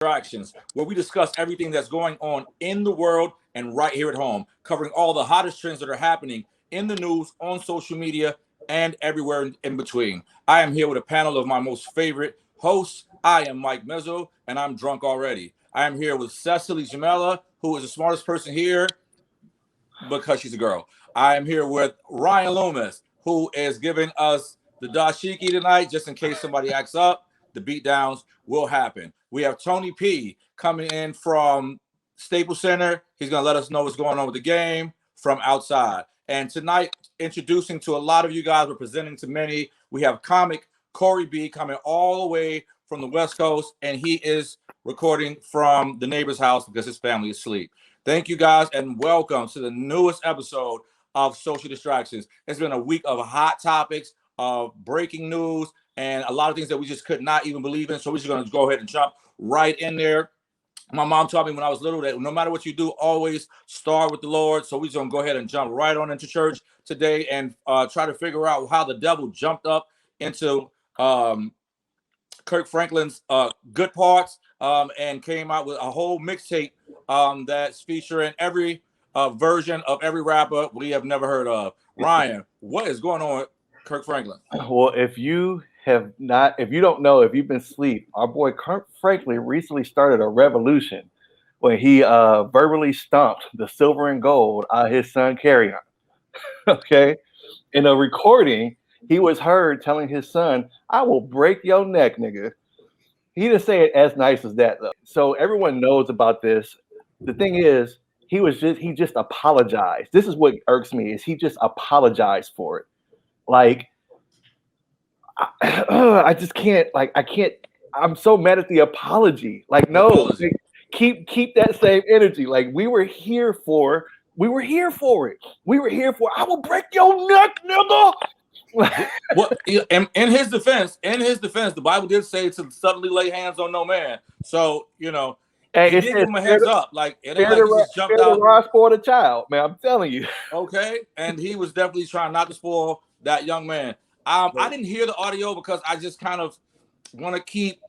Distractions, where we discuss everything that's going on in the world and right here at home, covering all the hottest trends that are happening in the news, on social media, and everywhere in between. I am here with a panel of my most favorite hosts. I am Mike Mezzo, and I'm drunk already. I am here with Cecily Jamela, who is the smartest person here because she's a girl. I am here with Ryan Loomis, who is giving us the dashiki tonight, just in case somebody acts up. The beatdowns will happen. We have Tony P coming in from Staples Center. He's going to let us know what's going on with the game from outside. And tonight, introducing to a lot of you guys, we're presenting to many. We have comic Corey B coming all the way from the West Coast, and he is recording from the neighbor's house because his family is asleep. Thank you guys, and welcome to the newest episode of Social Distractions. It's been a week of hot topics, of breaking news, and a lot of things that we just could not even believe in. So we're just going to go ahead and jump right in there. My mom taught me when I was little that no matter what you do, always start with the Lord. So we're just going to go ahead and jump right on into church today and try to figure out how the devil jumped up into Kirk Franklin's good parts and came out with a whole mixtape that's featuring every version of every rapper we have never heard of. Ryan, what is going on with Kirk Franklin? Well, if you don't know, if you've been asleep, our boy Kirk Franklin recently started a revolution when he verbally stomped the silver and gold out of his son Kerrion. Okay, in a recording, he was heard telling his son, "I will break your neck, nigga." He didn't say it as nice as that though. So everyone knows about this. The thing is, he just apologized. This is what irks me is he just apologized for it. Like, I just can't. Like, I can't. I'm so mad at the apology. Like, no, like, keep that same energy. Like, we were here for it. We were here for. I will break your neck, nigga. Well, in his defense, the Bible did say to suddenly lay hands on no man. So he did give him a heads up. Like it ain't like he just jumped out. The spoiled a child, man. I'm telling you. Okay, and he was definitely trying not to spoil that young man. I didn't hear the audio because I just kind of want to keep,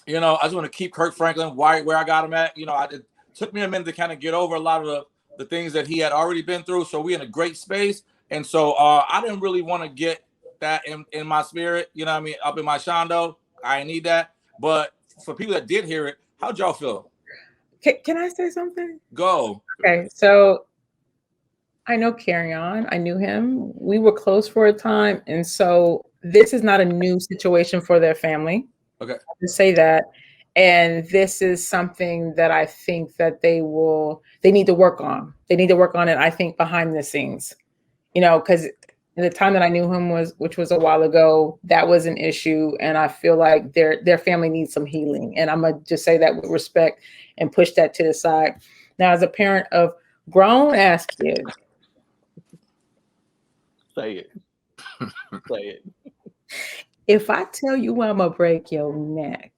I just want to keep Kirk Franklin where I got him at. It took me a minute to kind of get over a lot of the things that he had already been through. So we're in a great space. And so I didn't really want to get that in my spirit, up in my shondo. I need that. But for people that did hear it, how'd y'all feel? Can I say something? Go. Okay, so I know Kerrion. I knew him. We were close for a time. And so this is not a new situation for their family. Okay. To say that. And this is something that I think that they need to work on. They need to work on it, I think, behind the scenes. Because in the time that I knew him which was a while ago, that was an issue. And I feel like their family needs some healing. And I'm going to just say that with respect and push that to the side. Now, as a parent of grown-ass kids. Say it. Say it. If I tell you I'm going to break your neck,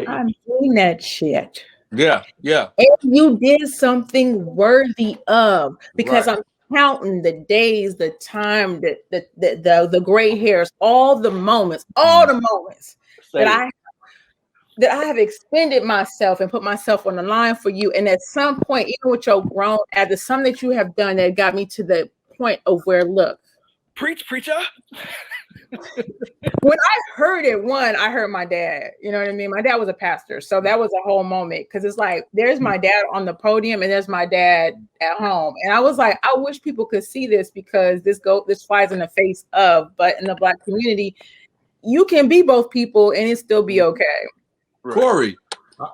I'm doing that shit. Yeah. If you did something worthy of, because right. I'm counting the days, the time, the gray hairs, all the moments that I have expended myself and put myself on the line for you. And at some point, even with your grown, at the some that you have done that got me to the point of where, look. Preacher. When I heard it, I heard my dad. You know what I mean? My dad was a pastor. So that was a whole moment. Because it's like, there's my dad on the podium and there's my dad at home. And I was like, I wish people could see this because this flies in the face of, but in the Black community, you can be both people and it still be okay. Right. Corey,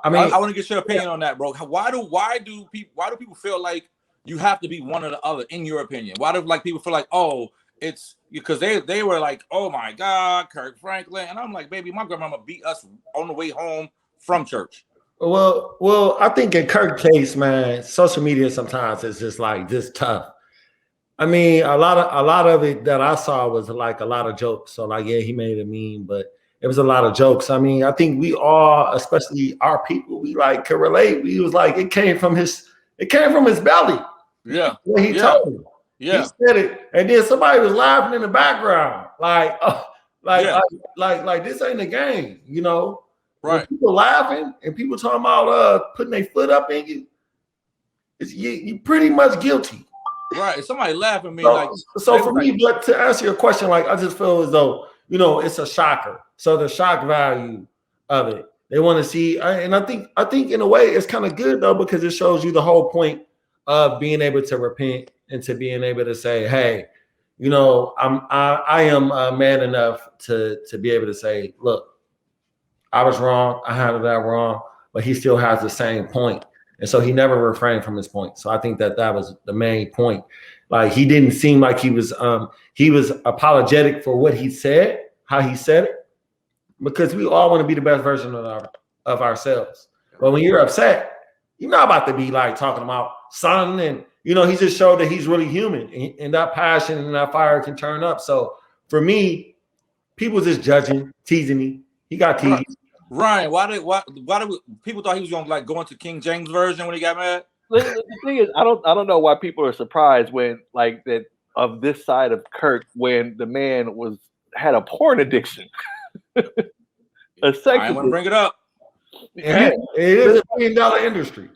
I want to get your opinion on that, bro. Why do people feel like you have to be one or the other, in your opinion? Why do people feel like, oh, it's because they were like, oh my God, Kirk Franklin. And I'm like, baby, my grandmama beat us on the way home from church. Well, I think in Kirk's case, man, social media sometimes is just like this tough. I mean, a lot of it that I saw was like a lot of jokes. So like, yeah, he made a meme, but it was a lot of jokes. I mean, I think we all, especially our people, we like could relate. We was like, it came from his belly. Yeah. When he told him. Yeah. He said it, and then somebody was laughing in the background, like this ain't a game, Right. When people laughing and people talking about putting their foot up in you, you pretty much guilty. Right. If somebody laughing at me, so for me, but to answer your question, like I just feel as though, you know, it's a shocker. So the shock value of it, they want to see, and I think in a way it's kind of good though, because it shows you the whole point of being able to repent and to being able to say, hey, you know, I am man enough to be able to say, look, I was wrong, I handled that wrong, but he still has the same point. And so he never refrained from his point. So I think that was the main point. Like he didn't seem like he was apologetic for what he said, how he said it, because we all want to be the best version of ourselves. But when you're upset, you're not about to be like talking about son, and you know, he just showed that he's really human, and that passion and that fire can turn up. So for me, people just judging, teasing me. He got teased. Ryan, why did people thought he was gonna like go into King James version when he got mad? The thing is, I don't know why people are surprised when like that of this side of Kirk, when the man had a porn addiction. I want to bring it up. Yeah, it is $1 billion industry.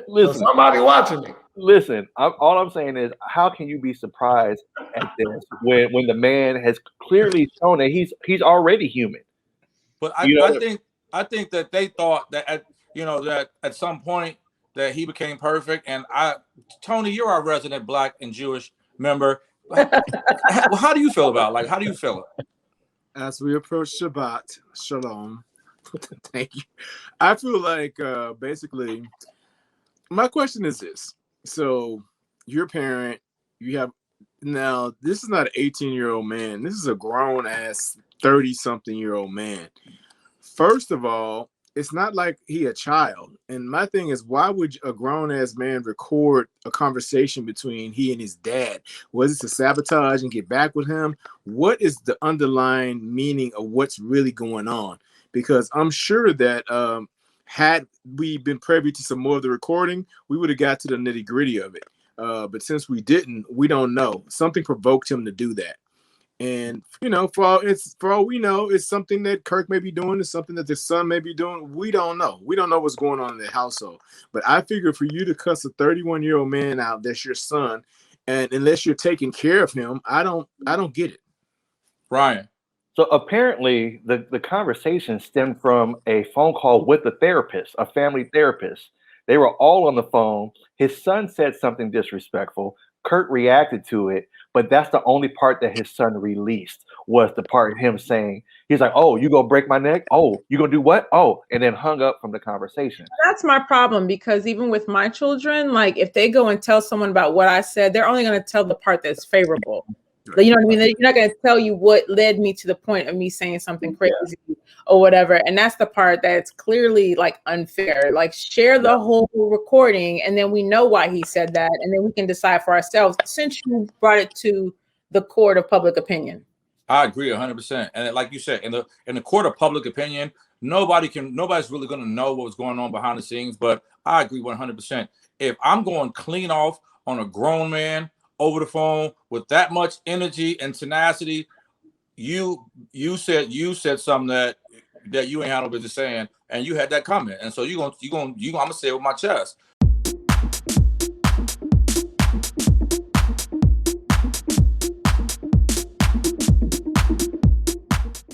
Listen, so somebody watching it. Listen, all I'm saying is, how can you be surprised at this when the man has clearly shown that he's already human? But I think that they thought that at some point that he became perfect. And Tony, you're our resident Black and Jewish member. How do you feel about it? How do you feel it? As we approach Shabbat, Shalom. Thank you. I feel like basically, my question is this. So you're a parent, you have, now this is not an 18-year-old man. This is a grown ass 30-something-year-old man. First of all, it's not like he a child. And my thing is, why would a grown ass man record a conversation between he and his dad? Was it to sabotage and get back with him? What is the underlying meaning of what's really going on? Because I'm sure that had we been privy to some more of the recording, we would have got to the nitty gritty of it. But since we didn't, we don't know. Something provoked him to do that. And, you know, for all we know, it's something that Kirk may be doing. It's something that the son may be doing. We don't know. We don't know what's going on in the household. But I figure for you to cuss a 31-year-old man out, that's your son, and unless you're taking care of him, I don't get it. Ryan. So apparently the conversation stemmed from a phone call with a therapist, a family therapist. They were all on the phone. His son said something disrespectful. Kirk reacted to it, but that's the only part that his son released, was the part of him saying, he's like, oh, you gonna break my neck? Oh, you gonna do what? Oh, and then hung up from the conversation. That's my problem, because even with my children, like if they go and tell someone about what I said, they're only gonna tell the part that's favorable. You know what I mean? They're not going to tell you what led me to the point of me saying something crazy or whatever. And that's the part that's clearly like unfair. Like share the whole recording, and then we know why he said that, and then we can decide for ourselves, since you brought it to the court of public opinion. I agree 100%. And like you said, in the court of public opinion, nobody's really going to know what was going on behind the scenes. But I agree 100%. If I'm going clean off on a grown man over the phone with that much energy and tenacity, you said something that you ain't had no business saying, and you had that comment, and so I'm gonna say it with my chest.